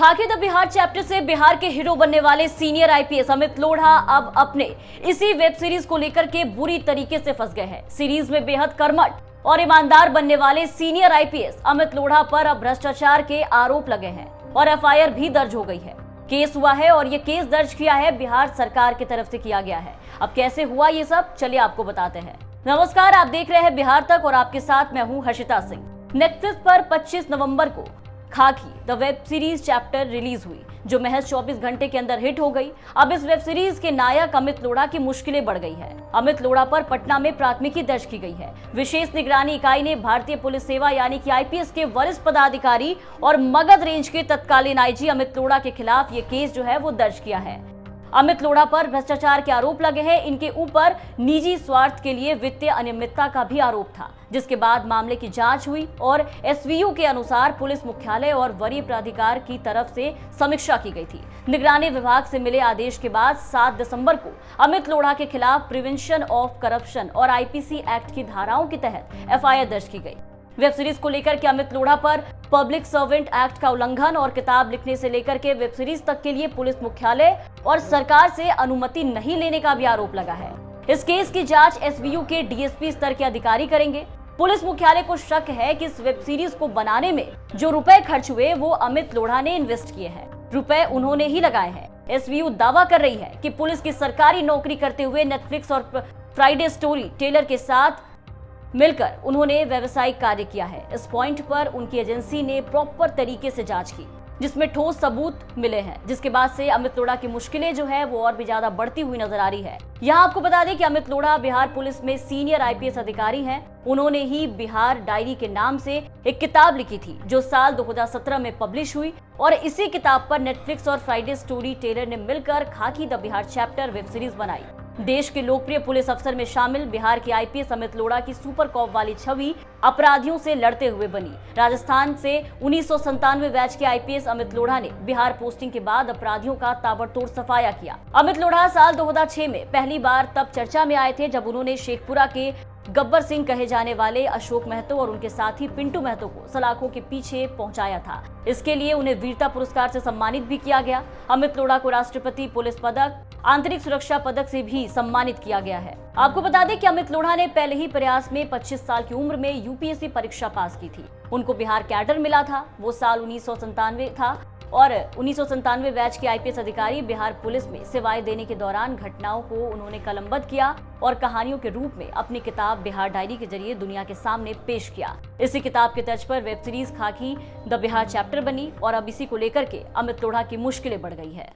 खाकी the Bihar chapter से बिहार के हीरो बनने वाले सीनियर आईपीएस अमित लोढ़ा अब अपने इसी वेब सीरीज को लेकर के बुरी तरीके से फंस गए हैं। सीरीज में बेहद कर्मठ और ईमानदार बनने वाले सीनियर आईपीएस अमित लोढ़ा पर अब भ्रष्टाचार के आरोप लगे हैं और एफआईआर भी दर्ज हो गई है। केस हुआ है और ये केस दर्ज किया है बिहार सरकार की तरफ से किया गया है। अब कैसे हुआ ये सब, चलिए आपको बताते हैं। नमस्कार, आप देख रहे हैं बिहार तक और आपके साथ मैं हूं हर्षिता सिंह। नेटफ्लिक्स पर 25 नवंबर को खाकी the web series chapter release हुई, जो महज 24 घंटे के अंदर हिट हो गई। अब इस वेब सीरीज के नायक अमित लोढ़ा की मुश्किलें बढ़ गई है। अमित लोढ़ा पर पटना में प्राथमिकी दर्ज की गई है। विशेष निगरानी इकाई ने भारतीय पुलिस सेवा यानी कि आईपीएस के वरिष्ठ पदाधिकारी और मगध रेंज के तत्कालीन आईजी अमित लोढ़ा के खिलाफ ये केस जो है वो दर्ज किया है। अमित लोढ़ा पर भ्रष्टाचार के आरोप लगे हैं। इनके ऊपर निजी स्वार्थ के लिए वित्तीय अनियमितता का भी आरोप था, जिसके बाद मामले की जांच हुई और एसवीयू के अनुसार पुलिस मुख्यालय और वरीय प्राधिकार की तरफ से समीक्षा की गई थी। निगरानी विभाग से मिले आदेश के बाद 7 दिसंबर को अमित लोढ़ा के खिलाफ प्रिवेंशन ऑफ करप्शन और आईपीसी एक्ट की धाराओं के तहत एफआईआर दर्ज की गई। वेब सीरीज को लेकर के अमित लोढ़ा पर पब्लिक सर्वेंट एक्ट का उल्लंघन और किताब लिखने से लेकर के वेब सीरीज तक के लिए पुलिस मुख्यालय और सरकार से अनुमति नहीं लेने का भी आरोप लगा है। इस केस की जांच एसवीयू के डीएसपी स्तर के अधिकारी करेंगे। पुलिस मुख्यालय को शक है कि इस वेब सीरीज को बनाने में जो रुपए खर्च हुए वो अमित लोढ़ा ने इन्वेस्ट किए हैं। रुपए उन्होंने ही लगाए हैं। एसवीयू दावा कर रही है कि पुलिस की सरकारी नौकरी करते हुए नेटफ्लिक्स और फ्राइडे स्टोरी टेलर के साथ मिलकर उन्होंने व्यावसायिक कार्य किया है। इस पॉइंट पर उनकी एजेंसी ने प्रॉपर तरीके से जांच की, जिसमें ठोस सबूत मिले हैं, जिसके बाद से अमित लोढ़ा की मुश्किलें जो है वो और भी ज्यादा बढ़ती हुई नजर आ रही है। यहाँ आपको बता दें कि अमित लोढ़ा बिहार पुलिस में सीनियर आईपीएस अधिकारी हैं। उन्होंने ही बिहार डायरी के नाम से एक किताब लिखी थी, जो साल 2017 में पब्लिश हुई और इसी किताब पर नेटफ्लिक्स और फ्राइडे स्टोरी टेलर ने मिलकर खाकी the Bihar chapter web series बनाई। देश के लोकप्रिय पुलिस अफसर में शामिल बिहार के आईपीएस अमित लोढ़ा की सुपर कॉप वाली छवि अपराधियों से लड़ते हुए बनी। राजस्थान से 1997 बैच के आईपीएस अमित लोढ़ा ने बिहार पोस्टिंग के बाद अपराधियों का ताबड़तोड़ सफाया किया। अमित लोढ़ा साल 2006 में पहली बार तब चर्चा में आए थे जब उन्होंने शेखपुरा के गब्बर सिंह कहे जाने वाले अशोक महतो और उनके साथी पिंटू महतो को सलाखों के पीछे पहुंचाया था। इसके लिए उन्हें वीरता पुरस्कार से सम्मानित भी किया गया। अमित लोढ़ा को राष्ट्रपति पुलिस पदक, आंतरिक सुरक्षा पदक से भी सम्मानित किया गया है। आपको बता दें कि अमित लोढ़ा ने पहले ही प्रयास में 25 साल की उम्र में यूपीएससी परीक्षा पास की थी। उनको बिहार कैडर मिला था। वो साल 1997 था और 1997 बैच के आईपीएस अधिकारी बिहार पुलिस में सेवाएं देने के दौरान घटनाओं को उन्होंने कलमबद्ध किया और कहानियों के रूप में अपनी किताब बिहार डायरी के जरिए दुनिया के सामने पेश किया। इसी किताब के तर्ज पर वेब सीरीज खाकी द बिहार चैप्टर बनी और अब इसी को लेकर के अमित लोढ़ा की मुश्किलें बढ़ गई है।